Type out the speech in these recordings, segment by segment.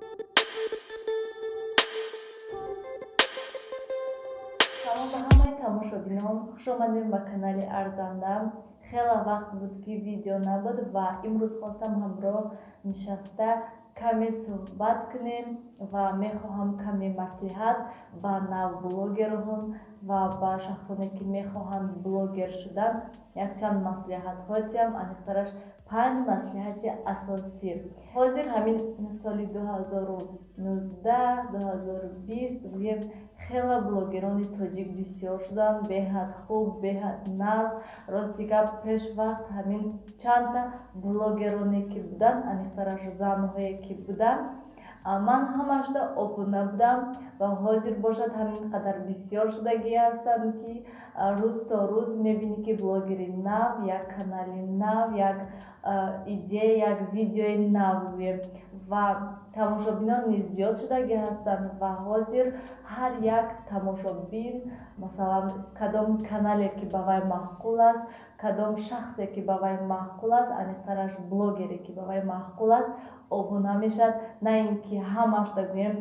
Салом ба ҳамаи тамошобинон, хуш омадем ба канали Арзандам. Хела вақт буд ки видео набуд ва имрӯз хостам ҳамроҳ нишаста каме суҳбат кунем ва мехоҳам каме маслиҳат ба навблогерон ва ба шахсоне ки мехоҳанд блогер шудан якчанд маслиҳатҳоям, аниқтараш 5 маслиҳати асосӣ. Ҳозир ҳамин соли 2019-2020 гӯем хела блогерони тоҷик бисёр шуданд, беҳад хуб, беҳад назм. Рости гап пешвақт ҳамин чандта блогероне ки буданд, аниқтараш занҳое ки буданд, ман ҳамашда обуна будам ва ҳозир бошад ҳамин қадар бисёр шудагӣ ҳастанд ки рӯз то рӯз мебинӣ ки блогери нав, як канали нав, як идея, як видеои нав ва тамошобинон низ зиёд шудагӣ ҳастанд ва ҳозир ҳар як тамошобин масалан кадом канале ки ба вай маъқул аст, кадом шахсе ки ба вай маъқул аст, аниқтараш блогере ки ба вай маъқул аст обуна мешавад. На ин ки ҳамашда гӯем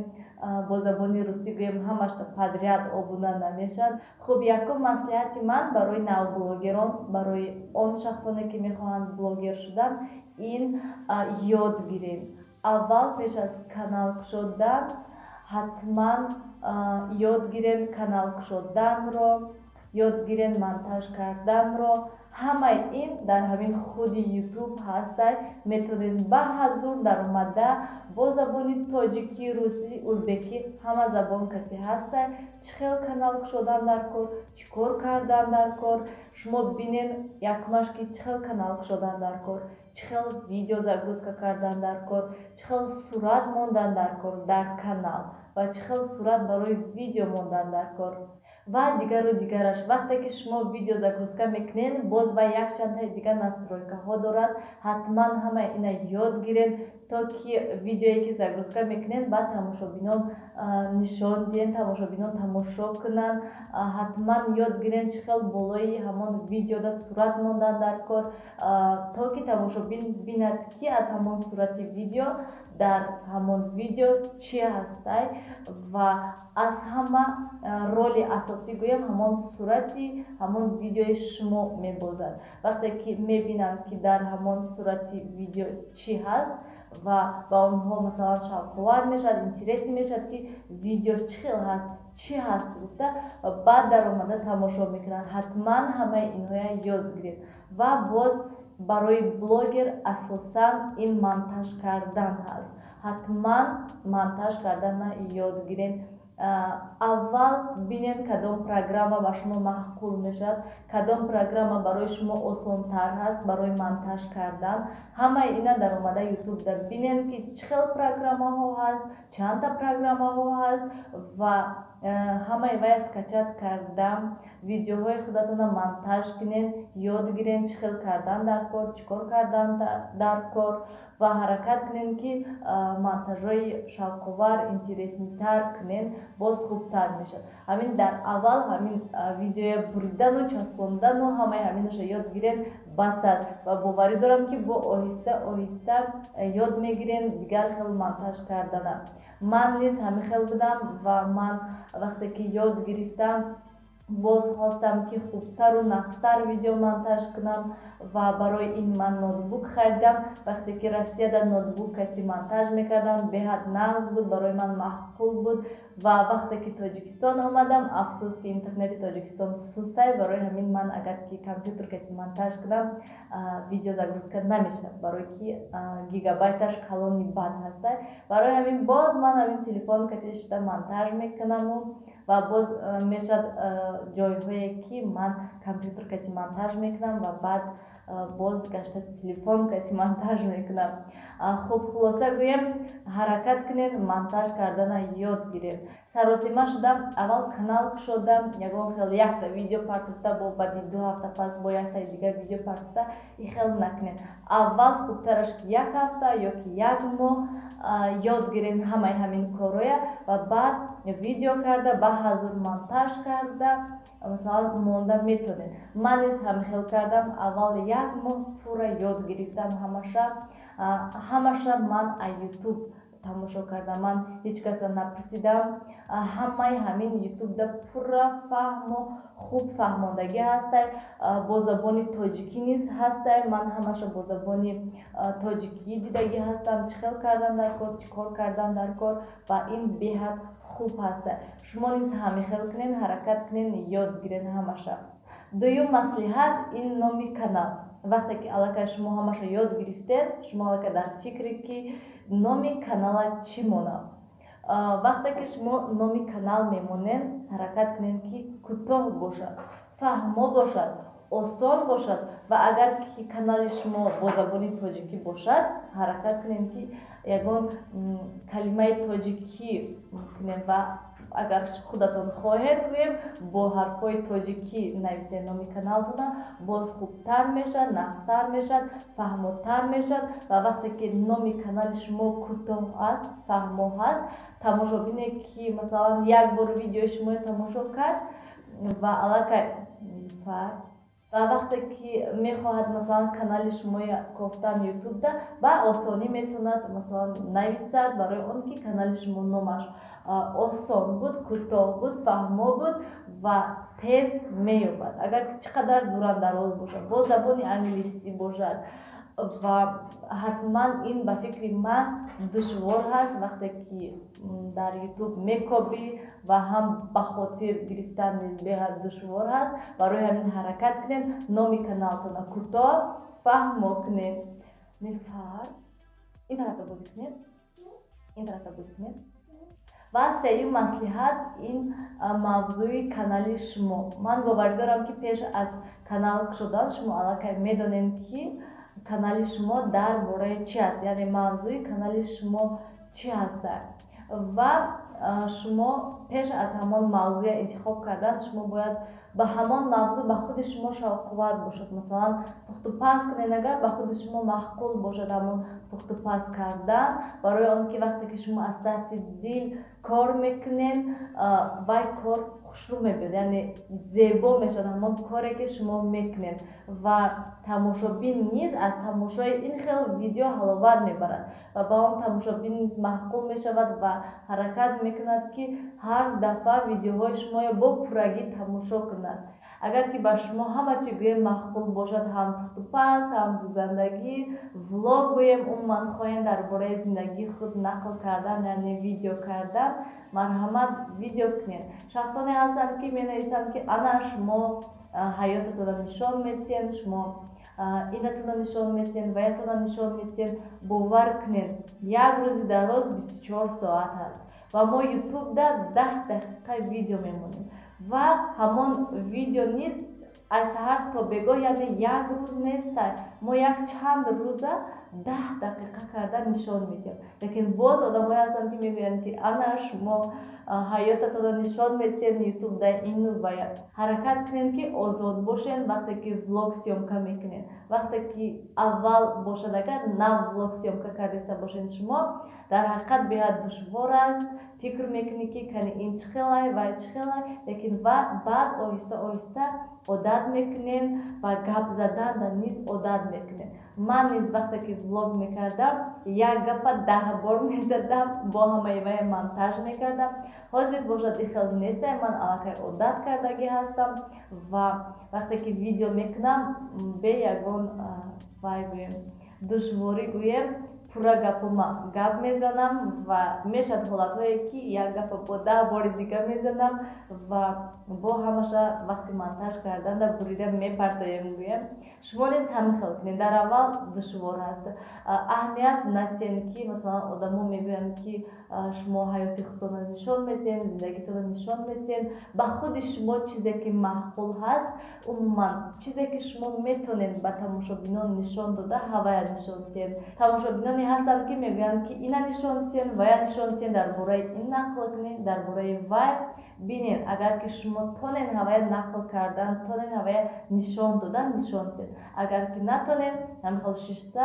бо забони русӣ гӯем ҳамашда подряд обуна намешавад. Хуб, якум маслиҳати ман барои навблогерон, барои он шахсоне ки мехоҳанд блогер шудан, ин ёд гирем. Аввал пеш аз канал кушодан ҳатман ёд гирен канал кушоданро, ёд гирен монтаж карданро. Ҳамаи ин дар ҳамин худи ютуб ҳастай. Метавонед ба ҳазур даромада бо забони тоҷикӣ, русӣ, узбекӣ ҳама забон кати ҳастай. Чӣ хел канал кушодан дар кор, чӣ кор кардан дар кор. Шумо бинен якмаш ки чӣ хел канал кушодан дар кор, чӣ хел видео загрузка кардан дар кор, чӣ хел сурат мондан дар кор дар канал ва чӣ хел сурат барои видео мондан дар кор ва дигару дигараш. Вақте ки шумо видео загрузка мекунед, боз ва якчандтаи дигар настройкаҳо дорад. Ҳатман ҳамаи ина ёд гирен, то ки видеое ки загрузка мекунед ба тамошобинон нишон диҳед, тамошобинон тамошо кунанд. Ҳатман ёд гирен чӣ хел болои ҳамон видеода сурат мондан дар кор, то ки тамошобин бинад ки аз ҳамон сурати видео дар ҳамон видео чӣ ҳастай ва аз ҳама роли асосӣ гӯем ҳамон сурати ҳамон видеои шумо мебозад. Вақте ки мебинанд ки дар ҳамон сурати видео чӣ ҳаст ва ба онҳо масалан шавқовар мешавад, интересӣ мешавад ки видео чӣ хел ҳаст, чӣ ҳаст гуфта баъд даромада тамошо мекунанд. Ҳатман ҳамаи инҳоя ёд гиред ва боз барои блогер асосан ин монтаж кардан ҳаст. Ҳатман монтаж карданна ёд гиред. Аввал бинед кадом программа ба шумо маъқул мешавад, кадом программа барои шумо осонтар ҳаст барои монтаж кардан. Ҳамаи ина даромада ютубда бинед ки чӣ хел программаҳо ҳаст, чандта программаҳо ҳаст ва ҳамаи вая скачат карда видеоҳои худатона монтаж кунед, ёд гиред чӣ хел кардан дар кор, чӣ кор кардан дар кор ва ҳаракат кунед ки монтажҳои шавқовар, интереснитар кунед, боз хубтар мешавад. Ҳамин дар аввал ҳамин видеоя буридану часпондану ҳамаи ҳаминаша ёд гиред басад ва боварӣ дорам ки бо оҳиста оҳиста ёд мегиред дигар хел монтаж кардана. Ман низ ҳамин хел будам ва ман вақте ки ёд гирифтам боз хостам ки хубтару нақстар видео монтаж кунам ва барои ин ман ноутбук харидам. Вақте ки Россияда ноутбук кати монтаж мекардам, беҳад нағз буд, барои ман маъқул буд ва вақте ки Тоҷикистон омадам, афсӯс ки интернети Тоҷикистон сустай, барои ҳамин ман агар ки компютер кати монтаж кунам видео загрузка намешавад, барои ки гигабайташ калони бад ҳастай. Барои ҳамин боз ман ҳамин телефон кати шуда монтаж мекунаму ва боз мешавад ҷойҳое ки ман компютер кати монтаж мекунам ва баъд боз гашта телефон кати монтаж мекунам. Хуб, хулоса гӯем ҳаракат кунед, монтаж кардана ёд гиред. Саросима шудам, аввал канал кушодам, ягон хел якта видео партофта, бо баъди 2 ҳафта пас бо яктаи дигар видео партофта и хел накунед. Аввал хубтараш ки 1 ҳафта ё ки 1 моҳ ёд гиред ҳамаи ҳамин короя ва баъд видео карда ба ҳазур монтаж карда масалан монда метавонед. Ман низ ҳамин хел кардам. Аввал 1 моҳ пурра ёд гирифтам ҳамаша ман аз ютуб тамошо кардам. Ман ҳеҷ каса напурсидам. Ҳамаи ҳамин ютубда пурра фаҳму хуб фаҳмондагӣ ҳастай. Бо забони тоҷикӣ низ ҳастай. Ман ҳамаша бо забони тоҷикӣ дидагӣ ҳастам. Чӣ хел кардан дар кор, чӣ кор кардан дар кор ва ин беҳад хуб ҳастай. Шумо низ ҳамин хел кунед, ҳаракат кунед, ёд гиред ҳамаша. Дуюм маслиҳат ин номи канал. Вақте ки аллакай шумо ҳамаша ёд гирифтед, шумо аллакай дар фикре ки номи канала чӣ монад. Вақте ки шумо номи канал мемонед, ҳаракат кунед ки кӯтоҳ бошад, фаҳмо бошад, осон бошад ва агар ки канали шумо бо забони тоҷикӣ бошад, ҳаракат кунед ки ягон калимаи тоҷикӣ кунед ва агар худатон хоҳед гӯем бо ҳарфҳои тоҷикӣ нависед номи каналтона, боз хубтар мешад, нафстар мешад, фаҳмотар мешад ва вақте ки номи канали шумо кӯтоҳ аст, фаҳмо ҳаст, тамошобине ки масалан як бор видеои шумо тамошо кард ва аллакай ва вақте ки мехоҳад масалан канали шумо кофтан ютубда ба осонӣ метавонад масалан нависад барои он ки канали шумо номаш осон буд, кӯтоҳ буд, фаҳмо буд ва тез меёбад. Агар ки чӣ қадар дурандароз бошад, бо забони англисӣ бошад ва ҳатман ин ба фикри ман душвор ҳаст вақте ки дар ютуб мекобӣ ва ҳам ба хотир гирифтан низ беҳад душвор ҳаст. Барои ҳамин ҳаракат кунед, номи каналтона кӯтоҳ фаҳмо кунед. Нилфар ин тарафта бозӣ кунед, ин тарафта бозӣ кунед. Ва сеюм маслиҳат ин мавзӯи канали шумо. Ман боварӣ дорам ки пеш аз канал кушодан шумо аллакай медонед ки канали шумо дар бораи чӣ аст, яъне мавзӯи канали шумо чӣ ҳастад. Ва шумо пеш аз ҳамон мавзӯи интихоб кардан шумо бояд ба ҳамон мавзӯъ ба худи шумо шавқовар бошад. Масалан пухтупаз кунед, агар ба худи шумо маъқул бошад ҳамон пухтупаз кардан, барои он ки вақте ки шумо аз таҳти дил кор мекунед, вай кор хушрӯ мебиёд, яъне зебо мешавад ҳамон коре ки шумо мекунед ва тамошобин низ аз тамошои ин хел видео ҳаловат мебарад ва ба он тамошобин низ маъқул мешавад ва ҳаракат мекунад ки ҳар дафъа видеоҳои шуморо бо пуррагӣ тамошо кунад. Агар ки ба шумо ҳама чӣ гӯем маъқул бошад, ҳам пухтупаз, ҳам дузандагӣ, влог гӯем, умуман хоҳем дар бораи зиндагии худ нақл кардан, яъне видео кардан, марҳамат видео кунед. Шахсоне ҳастанд ки менависанд ки ана шумо ҳаётатонро нишон метиҳед, шумо инатонро нишон метиҳед, ваятонро нишон метиҳед. Бовар кунед, як рӯзи дароз 24 соат ҳаст ва мо ютубда 10 дақиқа видео мемонем ва ҳамон видео низ аз саҳар то бегоҳ, яъне як рӯз нестай, мо як чанд рӯза 10 дақиқа карда нишон медиҳем. Лекин боз одамое ҳастанд ки мегӯянд ки ана шумо ҳаётатонро нишон метиҳед ютубда ину ва як. Ҳаракат кунед ки озод бошед вақте ки влог сёмка мекунед. Вақте ки аввал бошад, агар нав влог сёмка кардаиста бошед шумо, дар ҳақиқат беҳад душвор аст. Фикр мекунӣ ки кани ин чӣ хелай, вай чӣ хелай, лекин баъд оҳиста оҳиста одат мекунед ва гап задан низ одат мекунед. Ман низ вақте ки влог мекардам, як гапа 10 бор мезадам, бо ҳамаи вай монтаж мекардам. Ҳозир бошад ин хел нестай, ман аллакай одат кардагӣ ҳастам ва вақте ки видео мекунам бе ягон вай гӯем душворӣ гӯем, пурра гапома гап мезанам ва мешад ҳолатҳое ки як гапа бо 10 бори дига мезанам ва бо ҳамаша вақти монтаж карданда бурида мепартоем гӯем. Шумо низ ҳамин хел кунед. Дар аввал душвор аст. Аҳамият натиҳед ки масалан одамо мегӯянд ки шумо ҳаёти худтонро нишон метиҳед, зиндагитонро нишон метиҳед. Ба худи шумо чизе ки маъқул ҳаст, умуман чизе ки шумо метавонед ба тамошобинон нишон дода, ҳавая нишон диҳед. Тамошобиноне ҳастанд ки мегӯянд ки ина нишон диҳед, вая нишон диҳед, дар бораи ин нақл кунед, дар бораи вай бинед. Агар ки шумо тонед ҳавая нақл кардан, тонед ҳавая нишон додан, нишон диҳед. Агар ки натонед, ҳамихел шишта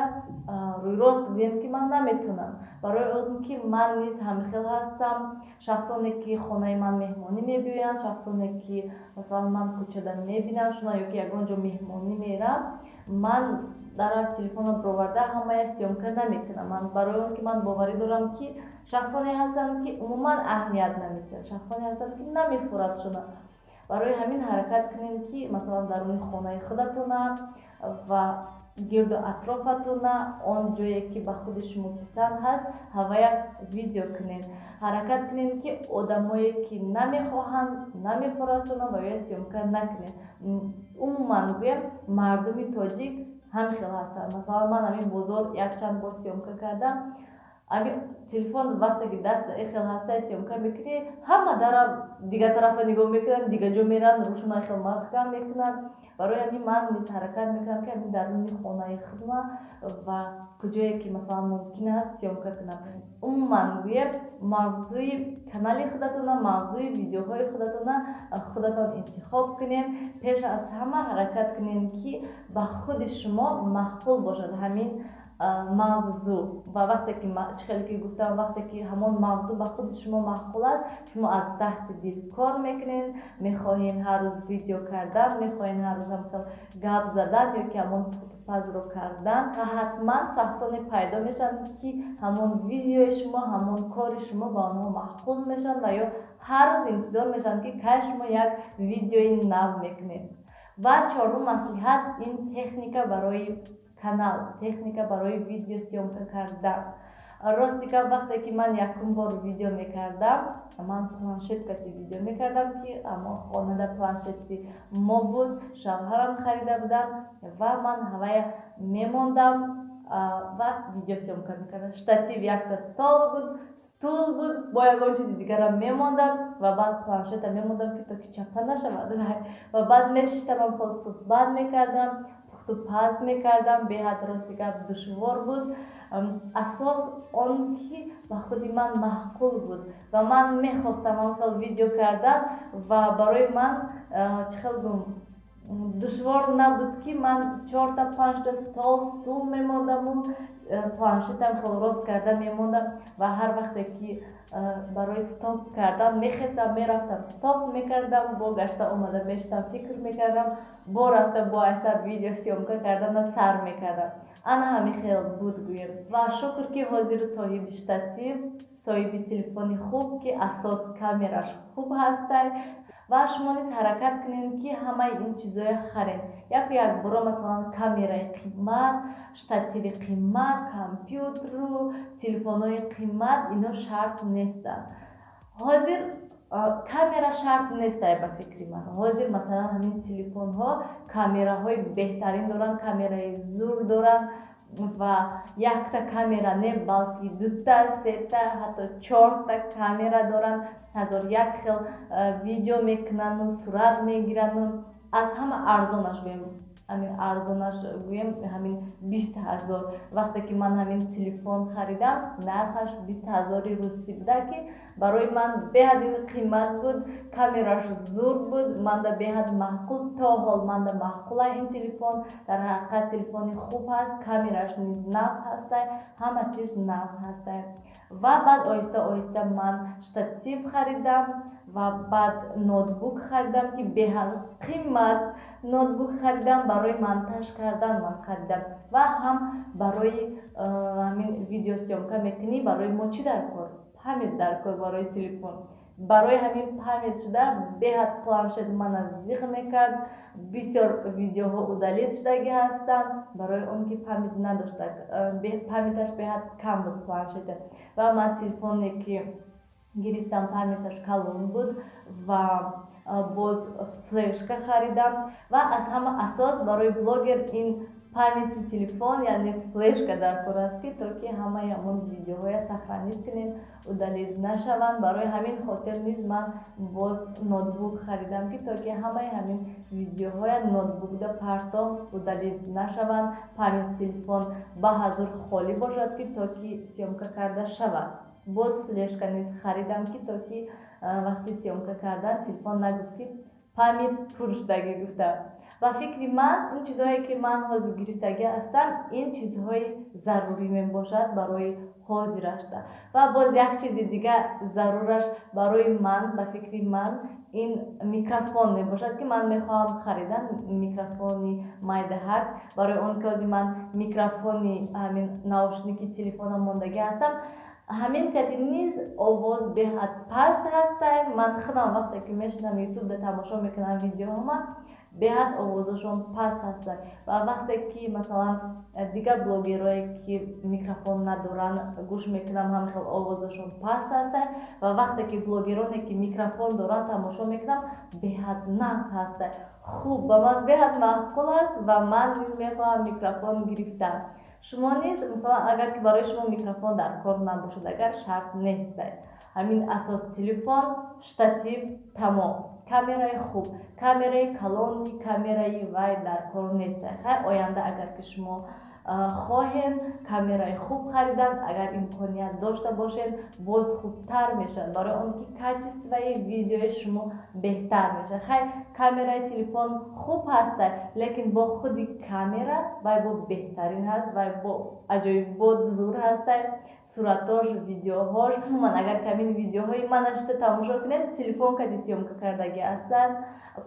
рӯйрост гӯед ки ман наметонам. Барои он ки ман низ ҳамихел ҳастам. Шахсоне ки хонаи ман меҳмонӣ мебиёянд, шахсоне ки масалан ман кӯчада мебинам шуна ё ки ягон ҷо меҳмонӣ мерам, ман дар телефонро броварда ҳамаи сёмка намекунам. Ман барои он ки ман боварӣ дорам ки шахсоне ҳастанд ки умуман аҳамият намедиҳанд, шахсоне ҳастанд ки намехӯрад шуна. барои ҳамин ҳаракат кунед ки масалан даруни хонаи худатона ва гирду атрофатона он ҷое ки ба худи шумо писанд ҳаст ҳавая видео кунед. ҳаракат кунед ки одамое ки намехоҳанд намехӯрад шуна ва ё сёмка накунед. умуман гӯям мардуми тоҷик ҳамин хел ҳастанд. масалан ман ҳамин бозор якчанд бор сёмка кардам. ҳамин телефон вақте ки даст ин хел ҳаста сёмка мекунӣ, ҳама дара дигар тарафа нигоҳ мекунанд, дигар ҷо меранд, рӯшона хел маҳкам мекунанд. барои ҳамин ман низ ҳаракат мекунам ки ҳамин даруни хонаи худма ва куҷое ки масалан мумкин аст сёмка кунам. умуман гӯям мавзӯи канали худатона, мавзӯи видеоҳои худатона худатон интихоб кунед. пеш аз ҳама ҳаракат кунед ки ба худи шумо маъқул бошад ҳамин мавзӯъ. ва вақте ки чӣ хеле ки гуфтам, вақте ки ҳамон мавзӯъ ба худи шумо маъқул аст, шумо аз таҳти дил кор мекунед, мехоҳед ҳар рӯз видео кардан, мехоҳед ҳар рӯз ҳамхел гап задан ё ки ҳамон фотопазро кардан ва ҳатман шахсоне пайдо мешаванд ки ҳамон видеои шумо, ҳамон кори шумо ба онҳо маъқул мешаванд ва ё ҳар рӯз интизор мешаванд ки кай шумо як видеои нав мекунед. ва чорум маслиҳат, ин техника барои канал, техника барои видео сёмка кардан. рости ка вақте ки ман якум бор видео мекардам, ман планшеткати видео мекардам ки аммо хонада планшети мо буд, шавҳарам харида буданд ва ман ҳавая мемондам ва видео сёмка мекардам. штатив якта стул буд, бо ягон чизи дигарам мемондам ва баъд планшета мемондам ки то ки чапа нашавад ва баъд мешиштам, хел суҳбат мекардам, паз мекардам. беҳад рости гап душвор буд. асос он ки ба худи ман маъқул буд ва ман мехостам он хел видео кардан ва барои ман чӣ хел душвор набуд ки ман 4-5 стул мемондаму планшетам хел рост карда мемондам ва ҳар вақте ки барои стоп кардан мехестам, мерафтам, стоп мекардам, бо гашта омада мештам, фикр мекардам, бо рафта бо айсар видео сёмка кардана сар мекардам. ана ҳамин хел буд гӯем. ва шукр ки ҳозир соҳиби штатив, соҳиби телефони хуб ки асос камераш хуб ҳастай ва шумо низ ҳаракат кунед ки ҳамаи ин чизоя харед. як боро масалан камераи қиммат, штативи қиммат, компютеру, телефонҳои қиммат, ино шарт нестанд. ҳозир камера шарт нестай ба фикри ман. ҳозир масалан ҳамин телефонҳо камераҳои беҳтарин доранд, камераи зур доранд ва якта камера не, балки дута, сета, ҳатто 4та камера доранд. ҳазор як хел видео мекунану сурат мегирану. аз ҳама арзонаш гӯем, ҳамин арзонаш гӯем ҳамин 20 000. вақте ки ман ҳамин телефон харидам, нархаш 20 000 руси буда ки барои ман беҳад қимат буд. камераш зур буд, манда беҳад маъқул, то ҳол манда маъқула ин телефон. дар ҳақиқат телефони хуб ҳаст, камераш низ нағз ҳастай, ҳама чиз нағз ҳастай. ва баъд оҳиста оҳиста ман штатив харидам ва баъд ноутбук харидам ки беҳад қимат. ноутбук харидам, барои монтаж кардан ман харидам ва ҳам барои ҳамин видео сёмка мекунӣ. барои мо чӣ дар кор? памят дар кор барои телефон. барои ҳамин памят шуда беҳад планшет мана зиқ мекард. бисёр видеоҳо удалит шудагӣ ҳастанд, барои он ки памят надошта, памяташ беҳад кам буд планшета. ва ман телефоне ки гирифтам памяташ калон буд ва боз флешка харидам. ва аз ҳама асос барои блогер ин памяти телефон, яъне флешка дар кор аст ки то ки ҳамаи ҳамон видеоҳоя сохранид кунем, удалид нашаванд. барои ҳамин хотир низ ман боз ноутбук харидам ки то ки ҳамаи ҳамин видеоҳоя ноутбукда партом удалид нашаванд. памяти телефон ба ҳазур холӣ бошад ки то ки сёмка карда шавад. боз флешка низ харидам ки то ки вақти сёмка кардан телефон нагӯд ки памят пур шудагӣ гуфтам. ба фикри ман ин чизҳое ки ман ҳозир гирифтагӣ ҳастам, ин чизҳои зарурӣ мебошад барои ҳозирашда. Ва боз як чизи дига зарураш барои ман ба фикри ман ин микрофон мебошад, ки ман мехоҳам харидан микрофони майдаҳак. Барои он ки ҳозир ман микрофони ҳамин наушники телефонам мондагӣ ҳастам, ҳамин кати низ овоз беҳад паст ҳастай. Ман худам вақте ки мешинам ютубда тамошо мекунам видеоҳома, беҳад овозашон паст ҳастанд. Ва вақте ки масалан дигар блогерое ки микрофон надоранд гӯш мекунам, ҳамин хел овозашон паст ҳастанд. Ва вақте ки блогероне ки микрофон доранд тамошо мекунам, беҳад нағз ҳастанд. хуб ба ман беҳад маъқул аст ва ман низ мехоҳам микрофон гирифтам. шумо низ масалан агар ки барои шумо микрофон дар кор набошад, агар шарт нестад, ҳамин асос телефон, штатив, тамом. Камераи хуб, камераи калонни камераи вай дар кор нестад. Хай оянда агар ки шумо хоҳед камераи хуб харидан, агар имконият дошта бошед, боз хубтар мешавад, барои он ки качествои видеои шумо беҳтар мешавад. Хай камераи телефон хуб ҳастад, лекин бо худи камера вай бо беҳтарин ҳаст, вай бо аҷоибот зур ҳастад. Суратош, видеоҳош, умуман агар камин видеоҳои манашто тамошо кунед, телефон кати съёмка кардагӣ ҳастад,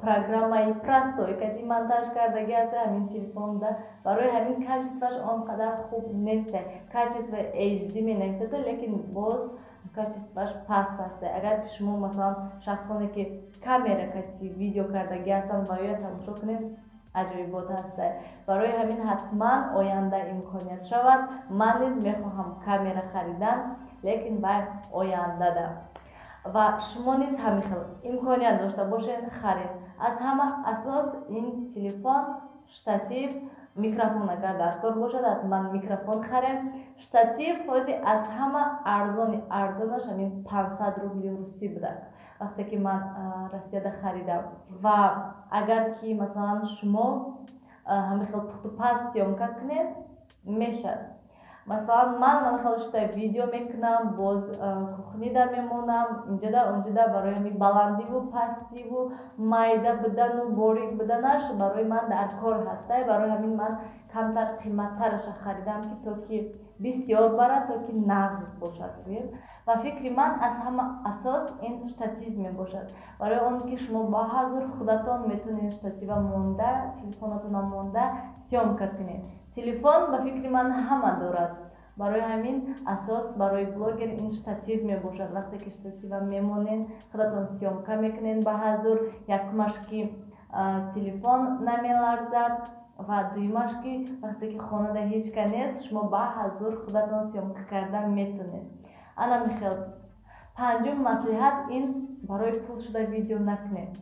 программаи простой кати монтаж кардагӣ ҳастад, ҳамин телефонда. Барои ҳамин качествоаш он қадар хуб нестад. Качествои HD менависад, лекин боз качествоаш паст ҳастад. Агар ки шумо масалан шахсоне ки камера кати видео кардагӣ ҳастанд ва ё тамошо кунед, аҷоибот ҳастад. Барои ҳамин ҳатман оянда имконият шавад. Ман низ мехоҳам камера харидан, лекин бай ояндада. Ва шумо низ ҳамин хел имконият дошта бошед, харед. Аз ҳама асос ин телефон, штатив, микрофон агар дар кор бошад, ҳатман микрофон харем. Штатив ҳозир аз ҳама арзонаш ҳамин 500 рубли русӣ буда вақте ки ман Россияда харидам. Ва агар ки масалан шумо ҳамин хел пухтупаз съёмка кунед, мешад. Масалан ман хелшта видео мекунам, боз кухнида мемонам, инҷада унҷада, барои ҳамин баландиву пастиву майда будану борик буданаш барои ман дар кор ҳастай. Барои ҳамин ман камтар қиматтараша харидам, ки то ки бисёр барад, то ки нағз бошад. Ва фикри ман аз ҳама асос ин штатив мебошад. Барои он ки шумо ба ҳазур худатон метавонед штатива монда, телефонатона монда съёмка кунед. Телефон ба фикри ман ҳама дорад. Барои ҳамин асос барои блогер ин штатив мебошад. Вақте ки штатива мемонед, худатон съёмка мекунед ба ҳазур, якумаш ки телефон намеларзад ва дуюмаш ки вақте ки хонада ҳеҷ ка нест, шумо ба ҳазур худатон съёмка кардан метавонед. Ана михел. Панҷум маслиҳат ин барои пул шуда видео накунед.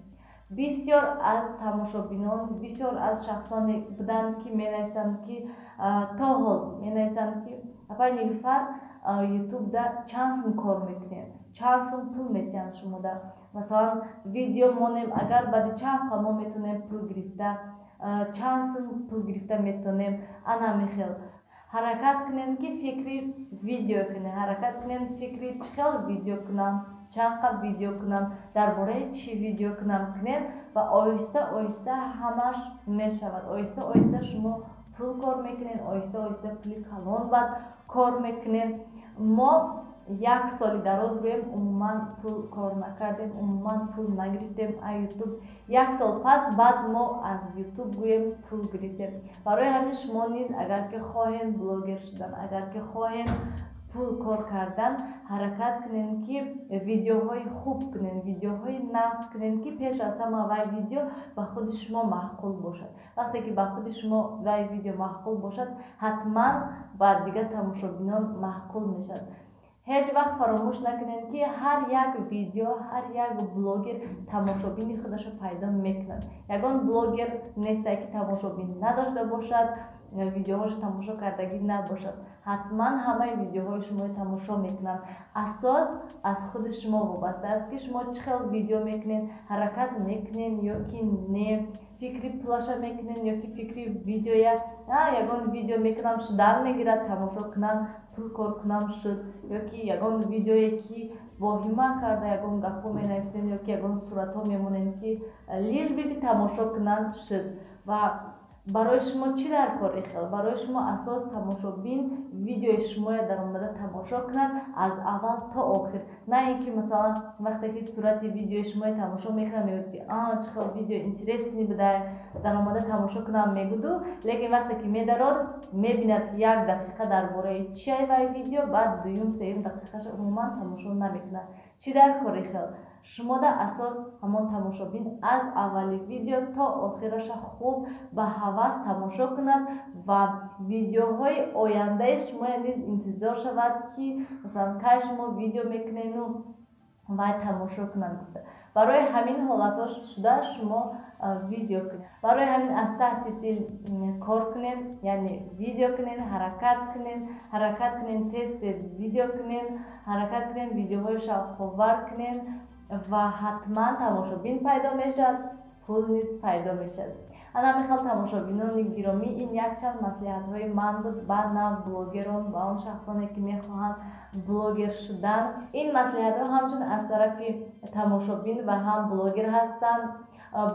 Бисёр аз тамошобинон, бисёр аз шахсоне буданд ки менависанд ки то ҳол менависанд ки апай Нилуфар ютубда чанд сум кор мекунед, чанд сум пул метиҳанд шумода. Масалан видео монем агар баъди чанд вақт мо метавонем пул гирифта, чанд сум пул гирифта метавонем. Ана михел. ҳаракат кунед ки фикри видео кунед, ҳаракат кунед фикри чӣ хел видео кунам, чанд қаб видео кунам, дар бораи чӣ видео кунам кунед ва оҳиста оҳиста ҳамаш мешавад. Оҳиста оҳиста шумо пул кор мекунед, оҳиста оҳиста пули калон баъд кор мекунед. Мо як соли дароз гӯем умуман пул кор накардем, умуман пул нагирифтем аз ютуб. Як сол пас баъд мо аз ютуб гӯем пул гирифтем. Барои ҳамин шумо низ агар ки хоҳед блогер шудан, агар ки хоҳед пул кор кардан, ҳаракат кунед ки видеоҳои хуб кунед, видеоҳои нағз кунед, ки пеш аз ҳама вай видео ба худи шумо маъқул бошад. Вақте ки ба худи шумо вай видео маъқул бошад, ҳатман ба дигар тамошобинон маъқул мешавад. ҳеҷ вақт фаромӯш накунед ки ҳар як видео, ҳар як блогер тамошобини худашо пайдо мекунад. Ягон блогер нестад ки тамошобин надошта бошад, видеоҳошо тамошо кардагӣ набошад. ҳатман ҳамаи видеоҳои шумо тамошо мекунанд. Асос аз худи шумо вобаста аст ки шумо чӣ хел видео мекунед, ҳаракат мекунед ё ки не, фикри пулаша мекунед ё ки фикри видеоя. Ягон видео мекунам шудар мегирад, тамошо кунам, пул кор кунам шуд, ё ки ягон видеое ки воҳима карда ягон гапҳо менависед, ё ки ягон суратҳо мемонед ки лиш биби тамошо кунанд шуд. Ва барои шумо чӣ дар кори хел? Барои шумо асос тамошобин видеои шуморо дар омада тамошо кунад аз аввал то охир. На ин ки масалан вақте ки сурати видеои шуморо тамошо мекунад мегӯяд ки чӣ хел видео интересни буда, дар омада тамошо кунам мегӯду, лекин вақте ки медарод мебинад 1 дақиқа дар бораи чия вай видео, баъд дуюм сеюм дақиқаша умуман тамошо намекунад. Чӣ дар кори хел? Шумо да асос ҳамон тамошобин аз аввали видео то охираша хуб ба ҳавас тамошо кунад ва видеоҳои ояндаи шумо низ интизор шавад ки масалан кай шумо видео мекунену вай тамошо кунад гуфта. Барои ҳамин ҳолатҳо шуда шумо видео кунед. Барои ҳамин аз таҳти дил кор кунед, яъне видео кунед, ҳаракат кунед, тез видео кунед, ҳаракат кунед, видеоҳои шавқовар кунед ва ҳатман тамошобин пайдо мешавад, пул низ пайдо мешавад. ана мехал тамошобинони гиромӣ, ин якчанд маслиҳатҳои ман буд ба нав блогерон, ба он шахсоне ки мехоҳанд блогер шудан. Ин маслиҳатҳо ҳамчун аз тарафи тамошобин ва ҳам блогер ҳастанд.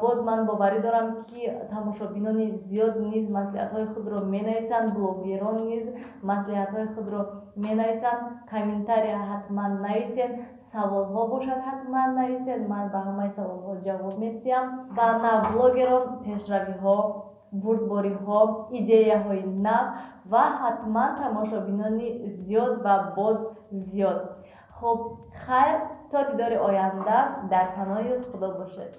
боз ман боварӣ дорам ки тамошобинони зиёд низ маслиҳатҳои худро менависанд, блогерон низ маслиҳатҳои худро менависанд. Комментария ҳатман нависед, саволҳо бошад ҳатман нависед, ман ба ҳамаи саволҳо ҷавоб медиҳам. Ба навблогерон пешравиҳо, бурдбориҳо, идеяҳои нав ва ҳатман тамошобинони зиёд ва боз зиёд. Хуб, хайр, то дидори оянда, дар паноҳи худо бошед.